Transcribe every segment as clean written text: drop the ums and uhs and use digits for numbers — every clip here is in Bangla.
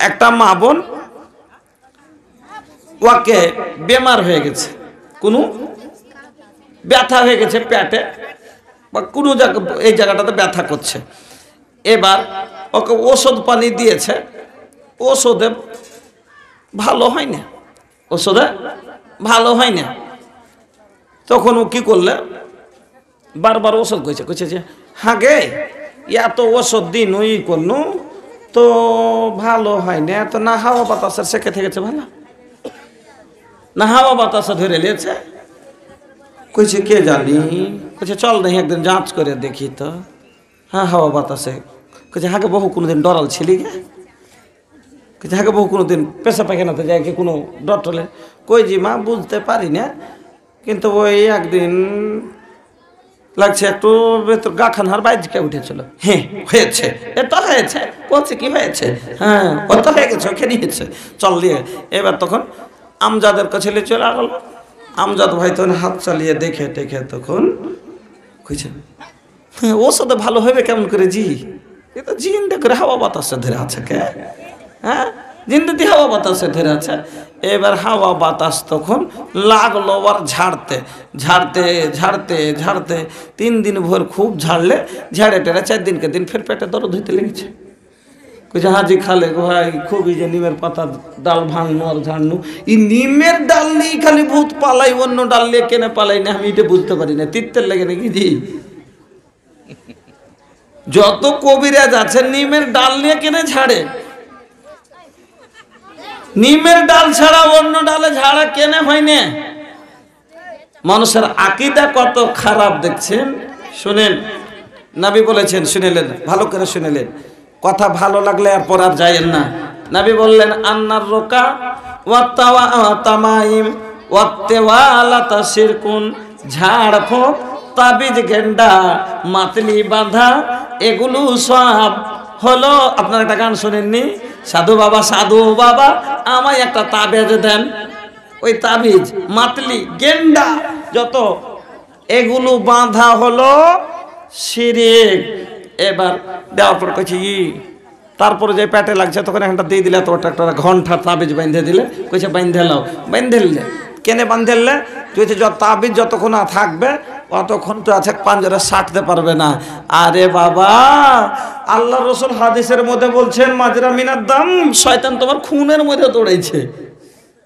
একটা মা বোন ওকে বেমার হয়ে গেছে, কোনো ব্যথা হয়ে গেছে পেটে বা কোনো জায়গা, এই জায়গাটাতে ব্যথা করছে। এবার ওকে ওষুধ পানি দিয়েছে, ওষুধে ভালো হয় না, ওষুধে ভালো হয় না। তখন ও কি করলে, বারবার ওষুধ কইছে যে হ্যাঁ গে এত ওষুধ দিন ওই করনু তো ভালো হয় না, তো না হাওয়া বাতাসের শেখে থেকেছে ভালো, না হাওয়া বাতাসে ধরে নিয়েছে। কইছে কে জানি, কইছে চল না একদিন যাঁচ করে দেখি তো। হ্যাঁ হাওয়া বাতাসে। কইছে হাগে বহু কোনোদিন ডরাল ছিলি গে, কইছে হাগে বহু কোনোদিন পেশা পায়খানাতে যায় কি কোনো ডরটলে। কই জি মা বুঝতে পারি না, কিন্তু ওই একদিন লাগছে একটু ভেতর গা খানহার বাইজকে উঠেছিল। হ্যাঁ হয়েছে, এটা হয়েছে, বলছে কি হয়েছে, হ্যাঁ কত হয়ে গেছে ওকে নিয়েছে, চল দিয়ে। এবার তখন আমজাদের কাছে চলে গেল। আমজাদ ভাই তখন হাত চালিয়ে দেখে টেখে তখন কইছে ওষুধে ভালো হবে কেমন করে জি, এ তো জিনটা করে হাওয়া বাতাসে ধরে আছে কে, হ্যাঁ জিনটা হাওয়া বাতাসে ধরে আছে। এবার হাওয়া বাতাস তখন লাগলো আর ঝাড়তে ঝাড়তে ঝাড়তে ঝাড়তে 3 দিন ভোর খুব ঝাড়লে, ঝাড়ে টেড়ে 4 দিনকে দিন ফের পেটে দরদ হইতে লেগেছে। কইছে হাজি খালে ভাই খুবই যে নিমের পাতা ডাল ভাঙনু আর ঝাড়নু, এই নিমের ডাল নিয়ে খালি ভূত পালাই, অন্য ডাল নিয়ে কেনে পালাই না আমি এটা বুঝতে পারি না। তিত্তের লেগে নাকি জি, যত কবিরাজ আছে নিমের ডাল নিয়ে কেনে ঝাড়ে, নিমের ডাল ছাড়া অন্য ডালে ঝাড়া কেনে হয় না। মানুষের আকীদা কত খারাপ দেখছেন, শুনেন নবী বলেছেন, শুনেলেন ভালো করে শুনেলেন, কথা ভালো লাগলে আর পর আর যায়েন না। নবী বললেন আন্নার রোকা ওয়াত্তাওয়া তামাইম ওয়াত্তেওয়ালাতা শিরকুন, ঝাড় ফোঁক তাবিজ গেন্ডা মাতলি বাঁধা এগুলো সব হলো। আপনারা একটা গান শোনেননি, সাধু বাবা আমায় একটা তাবিজ দেন, ওই তাবিজ মাতলি গেন্ডা যত এগুলো বাঁধা হলো শিরক। এবার দেওয়ার পর কইছি তারপরে যে পেটে লাগছে তখন একটা দিয়ে দিলে, তো ওটা একটা ঘন্টা তাবিজ বাঁধে দিলে, কইছে বাঁধে লাও, বাঁধে দিলে কেনে বাঁধে দিলে তুই যত তাবিজ যতক্ষণ না থাকবে অতক্ষণ তো আছে পাঞ্জরে সাটতে পারবে না। আরে বাবা আল্লাহ রসুল হাদিসের মধ্যে বলছেন মাজরা মিনার দাম, শয়তান তোমার খুনের মধ্যে দৌড়াইছে,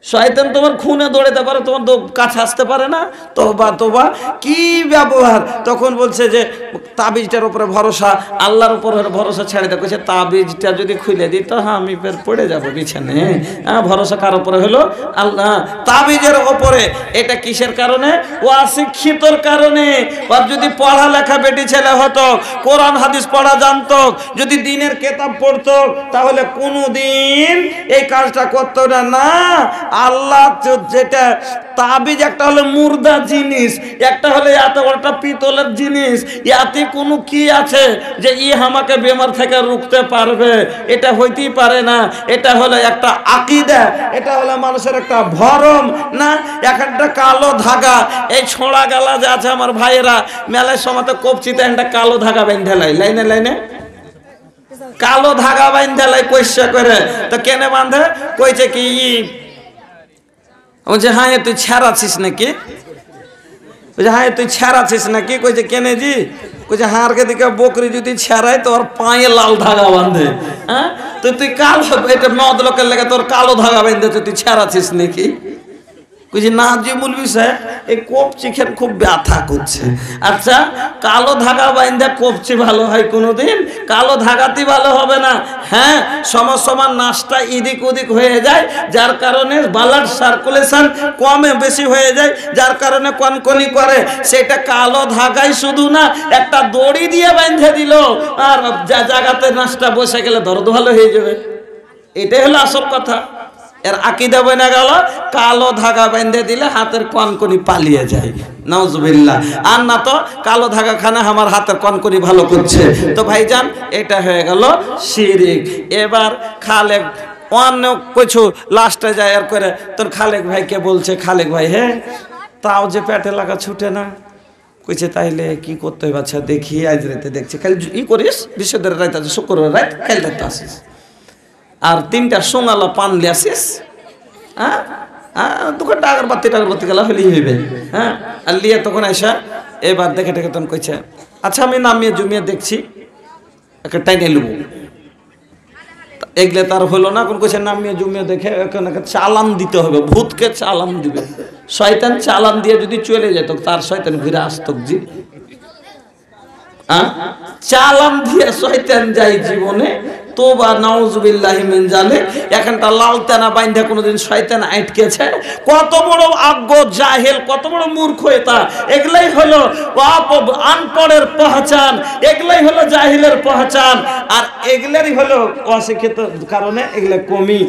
শয়তান তোমার খুনে দৌড়াতে পারে, তোমার কাছে আসতে পারে না। তোবা কি ব্যবহার। তখন বলছে যে তাবিজটার উপরে ভরসা, আল্লাহর উপর ভরসা ছেড়ে দেয়। কইছে তাবিজটা যদি খুলে দিই তো আমি ফের পড়ে যাবো বিছানে। হ্যাঁ ভরসা কার উপরে হলো? আল্লাহ। তাবিজের উপরে। এটা কিসের কারণে? ও অশিক্ষিতর কারণে। আর যদি পড়ালেখা বেটি ছেলে হতো, কোরআন হাদিস পড়া জানতো, যদি দিনের কেতাব পড়তো, তাহলে কোনোদিন এই কাজটা করতো না। আল্লাহ যেটা তাবিজ, একটা হলো মুর্দা জিনিস, একটা হলো এত বড়টা পিতলের জিনিস, ইয়াতে কোনো কি আছে যে আমাকে বেমার থেকে রুখতে পারবে? এটা হইতেই পারে না। এটা হলো একটা আকীদা, এটা হলো মানুষের একটা ভরম না, একটা কালো ধাগা। এই ছোঁড়া গালা যে আছে আমার ভাইয়েরা, মেলার সময় তো কবচিতে একটা কালো ধাগা বেঁধে লাই, লাইনে লাইনে কালো ধাগা বেঁধে লাই পয়সা করে। তো কেনে বাঁধে? কইছে কি বলছে হ্যাঁ তুই ছেড়াছিস নাকি? বলছে হ্যাঁ তুই ছেড়াছিস নাকি? কইছে কেনে জি? কইছে হাড়কে দিকে বকরি যদি ছেড়ায় তোর পায়ে লাল ধাগা বাঁধে। হ্যাঁ তো তুই কালো, এটা মদ লোকের লেগে তোর কালো ধাগা বেঁধেছে, তুই ছেড়াছিস নাকি? কইছে না জি মুলবি সাহেব, এই কবচি খেন খুব ব্যথা করছে। আচ্ছা কালো ধাগা বাইন্ধা কবচি ভালো হয় কোনোদিন? কালো ধাগাতি ভালো হবে না। হ্যাঁ সমান নাশটা এদিক ওদিক হয়ে যায়, যার কারণে ব্লাড সার্কুলেশন কমে বেশি হয়ে যায়, যার কারণে কনকনি করে। সেটা কালো ধাগাই শুধু না, একটা দড়ি দিয়ে বাইন্ধে দিল আর যা জায়গাতে নাশটা বসে গেলে দর্দ ভালো হয়ে যাবে। এটাই হলো আসল কথা। এর আকীদা বনে গেল কালো ধাগা বেঁধে দিলে হাতের কনকনি পালিয়ে যায়, নাউজুবিল্লাহ। আর না তো কালো ধাগা খানে আমার হাতের কনকনি ভালো করছে। তো ভাইজান এটা হয়ে গেল শিরক। এবার খালেক অন্য কিছু লাস্টে যায় আর করে তোর খালেক ভাইকে বলছে, খালেক ভাই হে তাও যে পেটে লাগা ছুটে না। কইছে তাইলে কি করতে হবে? আচ্ছা দেখি আজ রাতে দেখছি, কাল ই করিস বিশ্বদের রাত আছে, শুক্রবার রাত, কাল রাতে আসিস। আর 3টা সোনালা পান লিয়াছিস, হ্যাঁ দোকানটা আগরবাতি গেলা হলেই হইবে। হ্যাঁ আর লিয়ে তখন আইসা এবার দেখে তখন কইছে আচ্ছা আমি নামিয়ে জমিয়ে দেখছি একটা টাইনে লুবো। এগুলো তার হলো না, কোন কইছে নামিয়ে জমিয়ে দেখে এখানে চালান দিতে হবে, ভূতকে চালান দিবে। শয়তান চালান দিয়ে যদি চলে যেত তার শয়তান ঘুরে আসতো জি, চালান দিয়ে শয়তান যায় জীবনে। তোবা নাউজুবিল্লাহি মিন জালিক। এখানটা লাল তেনা বাইন্ধা কোনোদিন শয়তান আটকেছে? কত বড় আজ্ঞ জাহেল, কত বড় মূর্খ এটা। এগুলাই হলো আনপড়ের পহচান, এগুলাই হলো জাহিলের পহচান। আর এগুলারই হলো অশিক্ষিত কারণে এগুলা কমি।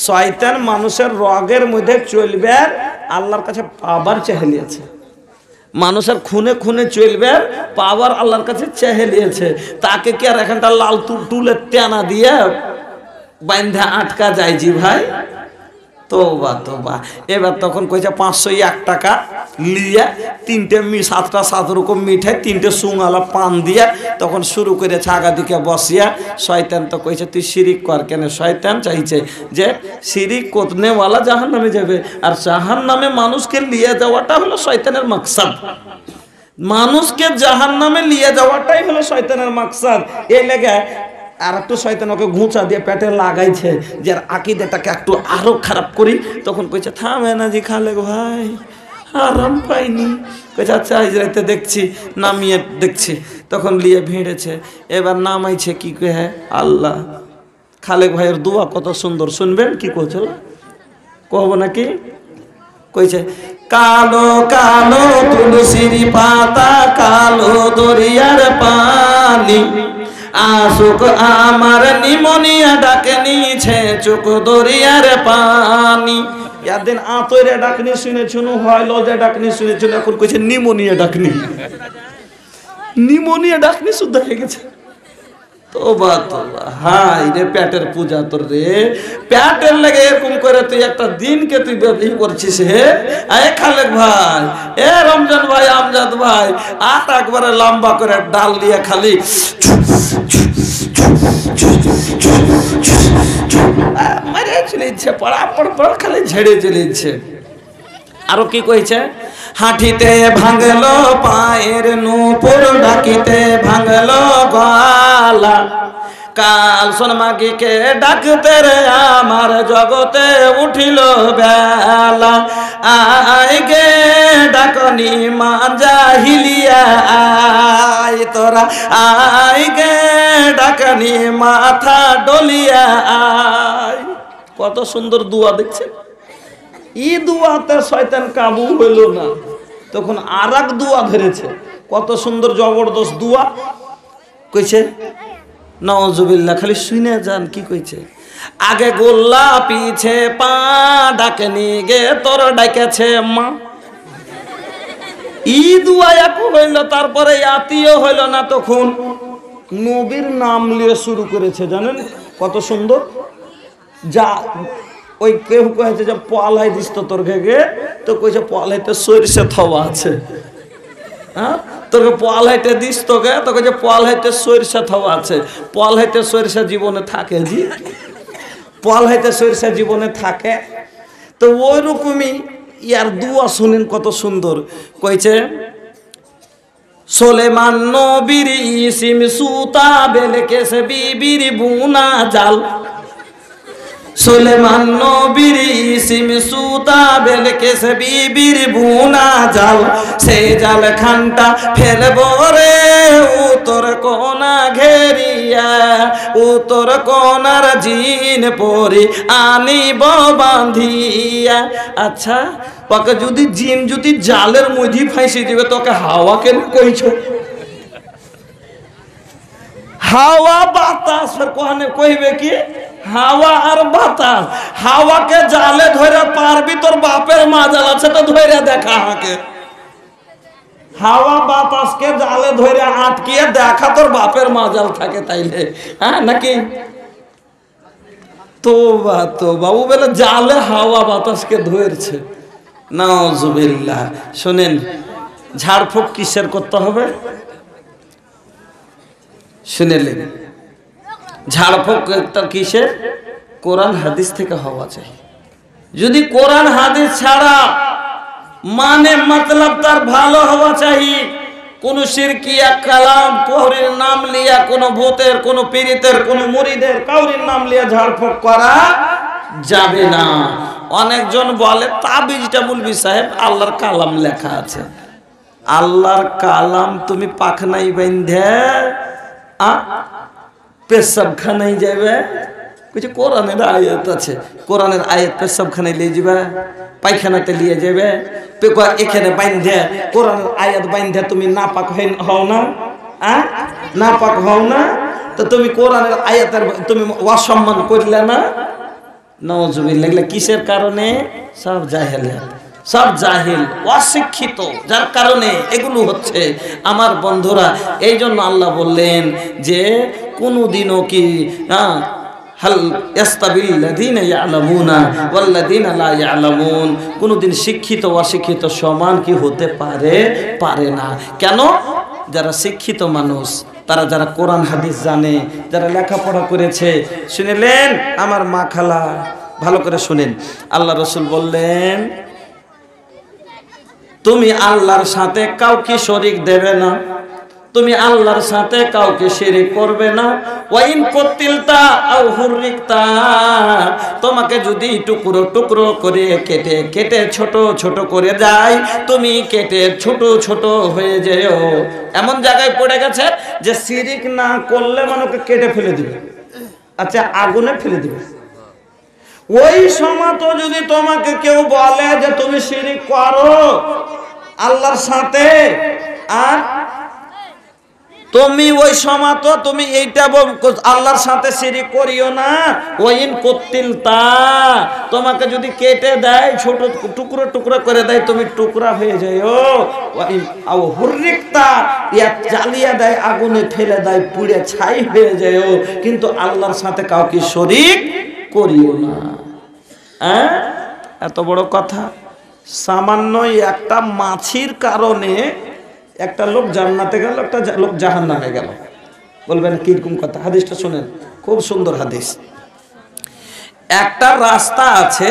শয়তান মানুষের রগের মধ্যে চলবে, আল্লাহর কাছে পাবার চাহিলিয়েছে। মানুষের খুনে খুনে চলবে, পাওয়ার আল্লাহর কাছে চেয়ে নিয়েছে। তাকে কি আর এখানটা লাল টুলের তেনা দিয়ে বান্ধা আটকা যায় জি ভাই? তোবা তোবা। এবার তখন কইছে 501 টাকা লিয়া 7টা 7 রকম মিঠাই 3টে সুঙালা পান দিয়া তখন শুরু করেছে আগা দিকে বসিয়া। শয়তান তো কইছে তুই শিরিক কর কেন? শয়তান চাইছে যে শিরিক করনেওয়ালা জাহান্নামে যাবে, আর জাহান্নামে মানুষকে নিয়ে যাওয়াটা হলো শয়তানের মাকসাদ। মানুষকে জাহান্নামে নিয়ে যাওয়াটাই হলো শয়তানের মাকসাদ। এই লেগে আর একটু শয়তান ওকে ঘুঁচা দিয়ে পেটে লাগাইছে যে আকীদাটাকে একটু আরো খারাপ করি। তখন কইছে থামে না জি খালেক ভাই, আরাম পাইনি। কইছে আচ্ছা আজ রাতে দেখছি, নামিয়ে দেখছি। তখন লিয়ে ভিড়েছে, এবার নামাইছে কি কহে আল্লাহ। খালেক ভাইয়ের দোয়া কত সুন্দর, শুনবেন কি কইছিল? কহব নাকি? কইছে কালো কালো তুলসীর পাতা, কালো দরিয়ার পানি, আসুক আমার নিমোনিয়া ডাকে নিছে চোখ দরিয়ার পানি। একদিন আতরে ডাকনি শুনেছুন, হয় লজে ডাকনি শুনেছুন, এখন কইছে নিমোনিয়া ডাকনি। নিমোনিয়া ডাকনি শুদ্ধ হয়ে গেছে। তোবা তোবা, হাই রে পেটের পূজা তোর রে। পেটের লেগে এরকম করে তুই একটা দিনকে তুই ব্যবহার করছিস হে। এ খালেক ভাই, এ রমজান ভাই, আমজাদ ভাই, আর একবারে লম্বা করে ডাল দিয়ে খালি মারে চলে ইচ্ছে, পড়া খালি ঝেড়ে চলে ইচ্ছে। আরো কি কইছে? হাঁটিতে ভাঙলো পায়ের নূপুর, ডাকিতে ভাঙলো গলা, কাল সোনমাগিকে ডাকতে রে আমার জগতে উঠিল বেলা। আয় গে ডাকনি মা জাহিলিয়া আয় তোরা, আয় গে ডাকনি মাথা ডলিয়া আয়। কত সুন্দর দোয়া দেখছেন? ই দুয়াতে শয়তান কাবু হইল না, তখন আর এক দুয়া ধরেছে। কত সুন্দর জবরদস্ত দুয়া কইছে, নাউজুবিল্লাহ। খালি শুনে যান কি কইছে। আগে গোল্লা পিছে পা, ডাকেনি গে তোর ডাকেছে মা। ই দুয়া এক হইল, তারপরে আতিও হইল না, তখন নবীর নাম নিয়ে শুরু করেছে। জানেন কত সুন্দর? যা ওই কেউ কয়েছে যে পলাই দিস তো তোর ঘেগে, তো কইছে পলাইতে সরিষা থওয়া আছে। হ্যাঁ তোকে পলাইতে দিস তোকে, তো কইছে পলাইতে সরিষা থওয়া আছে। পলাইতে সরিষা জীবনে থাকে জি, পলাইতে সরিষা জীবনে থাকে। তো ওই রকমই ইয়ার দুয়া শুনেন কত সুন্দর। কইছে সোলেমান নবীর ইসিম সুতা, বেলকেসে বিবির বুনা জাল। সুলেমান নবীর ইসিম সুতা, বেলকেসে বিবির বুনা জাল। সে জাল খানটা ফেলব রে উত্তর কোনা ঘেরিয়া, উত্তর কোনার জিন পরি আনিব বাঁধিয়া। আচ্ছা ওকে যদি জিন যদি জালের মধ্যে ফাঁসি দিবে, তোকে হাওয়া কেন কইছ? হাওয়া বাতাস কোহানে কইবে কি? হাওয়া আর বাতাস। হাওয়াকে জালে ধরে পারবি? তোর বাপের মাজাল আছে তো ধরে দেখা হাকে। হাওয়া বাতাসকে জালে ধরে আটকিয়ে দেখা তোর বাপের মাজাল থাকে তাইলে, হ্যাঁ নাকি? তোবা তোবা, ও বলে জালে হাওয়া বাতাসকে ধরেছে। নাউজুবিল্লাহ। শোনেন ঝাড়ফুঁক কিসের করতে হবে শুনেলেন? ঝাড়ফুঁক কিসের? কোরআন হাদিস থেকে হওয়া চাই। যদি কোরআন হাদিস ছাড়া মানে মতলব তার ভালো হওয়া চাই, কোন শিরকিয়া কালাম কোহরির নাম লিয়া, কোন ভূতের, কোন পীরিতের, কোন মুরিদের কাউরির নাম লিয়া ঝাড়ফুঁক করা যাবে না। অনেকজন বলে তাবিজটা মুলবি সাহেব আল্লাহর কালাম লেখা আছে। আল্লাহর কালাম তুমি পাখনাই বাইন্ধে পেশাবখানায় যাবে? কিছু কোরআনের আয়াত আছে, কোরআনের আয়াত পেশাবখানায় নিয়ে যাবে, পায়খানাতে নিয়ে যাবে। এখানে বাইন্ধে কোরআনের আয়াত বাইন্ধে তুমি নাপাক হও না? নাপাক হও না? তো তুমি কোরআনের আয়াতের তুমি অসম্মান করলে না? নাউজুবিল্লাহ। কিসের কারণে? সব জাহেলিয়াত, সব জাহিল, অশিক্ষিত, যার কারণে এগুলো হচ্ছে। আমার বন্ধুরা, এই জন্য আল্লাহ বললেন যে কোনদিনও কি হাল ইয়াস্তাবিল্লাযীনা ইয়ালামুনা ওয়াল্লাযীনা লা ইয়ালামুন, কোনদিন শিক্ষিত অশিক্ষিত সমান কি হতে পারে না। কেন? যারা শিক্ষিত মানুষ, তারা যারা কোরআন হাদিস জানে, যারা লেখাপড়া করেছে। শুনলেন আমার মা খালা, ভালো করে শুনেন। আল্লাহ রাসূল বললেন তুমি আল্লাহর সাথে কাউকে শরীক দেবে না, তুমি আল্লাহর সাথে কাউকে শিরিক করবে না। ওয়াইন কুতিলতা আও হুররিকতা, তোমাকে যদি টুকরো টুকরো করে কেটে কেটে ছোট ছোট করে যায়, তুমি কেটে ছোট ছোট হয়ে যেও। এমন জায়গায় পড়ে গেছে যে শিরিক না করলে মানুষকে কেটে ফেলে দিবে, আচ্ছা আগুনে ফেলে দিবে। ওই সময় তো যদি তোমাকে কেউ বলে যে তুমি শিরিক করো আল্লাহর সাথে, আর তুমি ওই সময় তো তুমি এইটা আল্লাহর সাথে শিরিক করিও না। ওয়াইন কুতিলতা, তোমাকে যদি কেটে দেয়, ছোট টুকরো টুকরো করে দেয়, তুমি টুকরা হয়ে যাও। ওয়াইন আও হুররিকতা, ইয়া জ্বালিয়ে দেয়, আগুনে ফেলে দেয়, পুড়ে ছাই হয়ে যাও, কিন্তু আল্লাহর সাথে কাউকে শরীক করিও না। এত বড় কথা। সামান্য একটা মাছির কারণে একটা লোক জান্নাতে গেল, একটা লোক জাহান্নামে গেল। বলবেন কিরকম কথা? হাদিসটা শুনেন, খুব সুন্দর হাদিস। একটা রাস্তা আছে,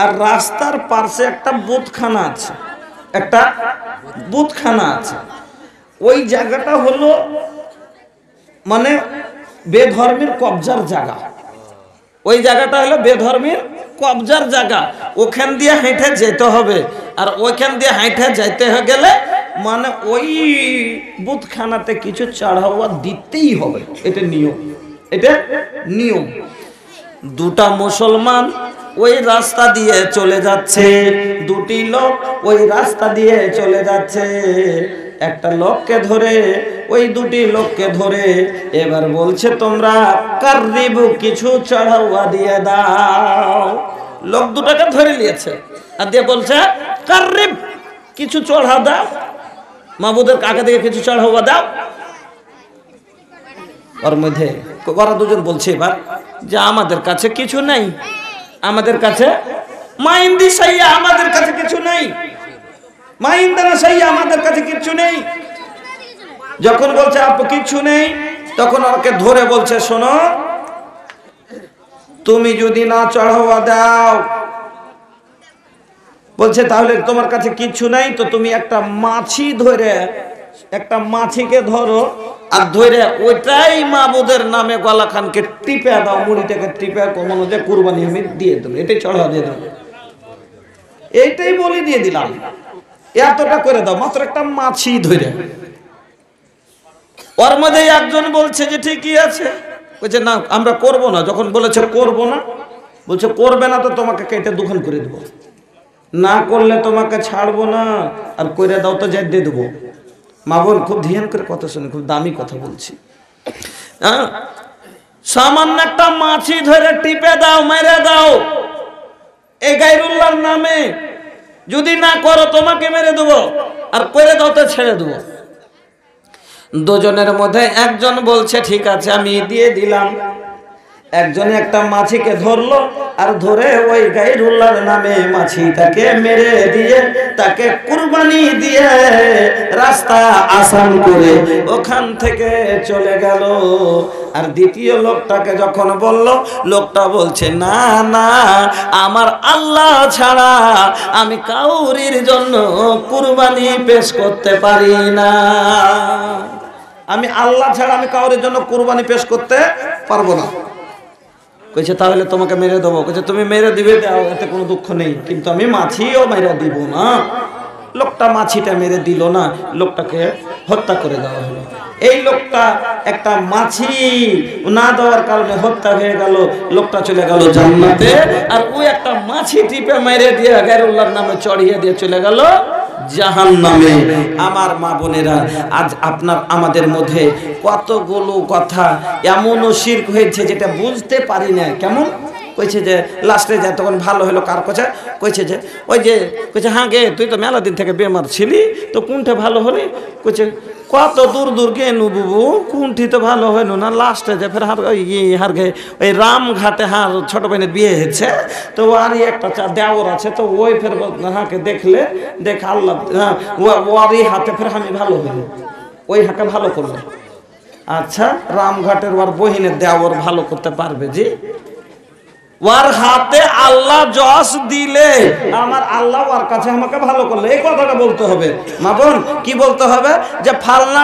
আর রাস্তার পাশে একটা বুতখানা আছে, একটা বুতখানা আছে। ওই জায়গাটা হলো মানে বেধর্মীর কবজার জায়গা। ওই জায়গাটা হলো বেধর্মীর কবজার জায়গা, ওখান দিয়ে হেঁটে যেতে হবে। আর ওইখান দিয়ে হেঁটে যাইতে গেলে মানে ওই বুথখানাতে কিছু চড়াওয়া দিতেই হবে, এটা নিয়ম, এটা নিয়ম। দুটা মুসলমান ওই রাস্তা দিয়ে চলে যাচ্ছে, দুটি লোক ওই রাস্তা দিয়ে চলে যাচ্ছে। একটা লোককে ধরে, ওই দুটি লোককে ধরে এবার বলছে তোমরা কারিবু কিছু চড়াওয়া দিয়ে দাও। লোক দুটাকে ধরে নিয়েছে আর দিয়ে বলছে কারিব কিছু চড়া দাও, মাবুদের কাকে থেকে কিছু চড়াওয়া দাও। ওর মধ্যে ওরা দুজন বলছে এবার যে আমাদের কাছে কিছু নেই, আমাদের কাছে মাইন্দি সাইয়া, আমাদের কাছে কিছু নেই, মাইন্দানা সাইয়া, আমাদের কাছে কিছু নেই। যখন বলছে আপু কিছু নেই, তখন ওকে ধরে বলছে শোনো, তুমি যদি না চড়াওয়া দাও, বলছে তাহলে তোমার কাছে কিছু নাই, তো তুমি একটা মাছি ধরে, একটা মাছিকে ধরো, আর ধরে ওইটাই মাবুদের নামে গলাখানকে টিপে দাও, মুড়িটাকে টিপে কমানো যে কুরবানি আমি দিয়ে দেবো, এটাই চড়া দিয়ে দেবো, এইটাই বলে দিয়ে দিলাম, এতটা করে দাও, মাত্র একটা মাছি ধরে। ওর মধ্যে একজন বলছে যে ঠিকই আছে, বলছে না আমরা করব না। যখন বলেছে করব না, বলছে করবে না তো তোমাকে কেটে দুখান করে দেবো, না করলে তোমাকে ছাড়বো না, আর করে দাও তো জেদ দিয়ে দেবো। মা বোন খুব ধ্যান করে কথা শুনে, খুব দামি কথা বলছি। হ্যাঁ, সামান্য একটা মাছি ধরে টিপে দাও, মেরে দাও এই গায়রুল্লাহর নামে, যদি না করো তোমাকে মেরে দেবো, আর করে দাও তো ছেড়ে দেবো। দুজনের মধ্যে একজন বলছে ঠিক আছে আমি দিয়ে দিলাম, একজনে একটা মাছিকে ধরলো, আর ধরে ওই গাইরুল্লাহর নামে মাছিটাকে মেরে দিয়ে তাকে কুরবানি দিয়ে রাস্তা আসান করে ওখান থেকে চলে গেল। আর দ্বিতীয় লোকটাকে যখন বলল, লোকটা বলছে না না, আমার আল্লাহ ছাড়া আমি কাউরির জন্য কুরবানি পেশ করতে পারি না। আমি আল্লাহ ছাড়া আমি কাউরির জন্য কুরবানি পেশ করতে পারবো না। কইছে তাহলে তোমাকে মেরে দেবো। কইছে তুমি মেরে দিবে, দাও, এতে কোনো দুঃখ নেই, কিন্তু আমি মাছিও মেরে দিব না। লোকটা মাছিটা মেরে দিল না, লোকটাকে হত্যা করে দেওয়া হলো। এই লোকটা একটা মাছি না দেওয়ার কারণে হত্যা হয়ে গেল, লোকটা চলে গেল জান্নাতে। আর ওই একটা মাছি টিপে মেরে দিয়ে গায়রুল্লাহর নামে চড়িয়ে দিয়ে চলে গেল জাহান্নামে। আমার মা বোনেরা, আজ আপনার আমাদের মধ্যে কতগুলো কথা এমনও শিরক হয়েছে যেটা বুঝতে পারি না। কেমন কইছে যে লাস্টে যায় তখন ভালো হলো কার কাছে, কইছে যে ওই যে কইছে হ্যাঁ গে তুই তো মেলা দিন থেকে বেমার ছিলি, তো কোনটা ভালো হলি? কইছে কত দূর দূর গেনু বুবু, কোনটি তো ভালো হইল না। লাস্টে যে ফের হার হার গে ওই রামঘাটে হার ছোট বোনের বিয়ে হয়েছে, তো আরই একটা দেওর আছে, তো ওই ফের হাঁকে দেখলে দেখ আল্লাহ হ্যাঁ ওরই হাতে ফের আমি ভালো হইল, ওই হাঁকে ভালো করলো। আচ্ছা, রামঘাটের ওর বহিনের দেওর ভালো করতে পারবে? জি, ওর হাতে আল্লাহ যশ দিলে আমার আল্লাহ ওর কাছে আমাকে ভালো করলে, এই কথাটা বলতে হবে। মা বোন কি বলতে হবে? যে ফালনা